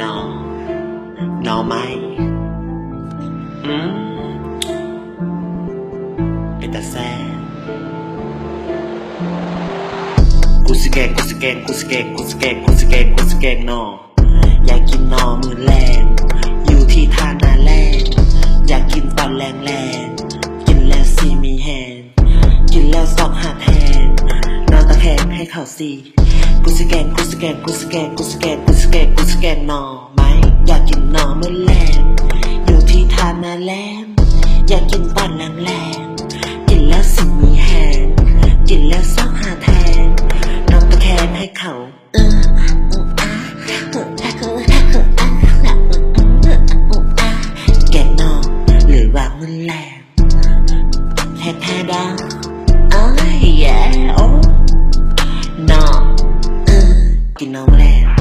นนอไม้เป็นตาแซ่กูสแกงนออยากกินนอมือแรงอยู่ที่ท่านาแรงอยากกินตอนแรงกินแล้วซีมีแฮนกินแล้วซอกหาแทนนอนตะแคงให้เขาซีกูสแกงนอไหมอยากกินนอมือแรงอยู่ที่ท่านาแรงอยากกินตอนแรงกินแล้วซีมีแฮนกินแล้วซอกหาแทนนอนตะแคงให้เขาแกงนอหรือว่ามือแรงแท้ดาวแย่โอ้นอกินนอแรง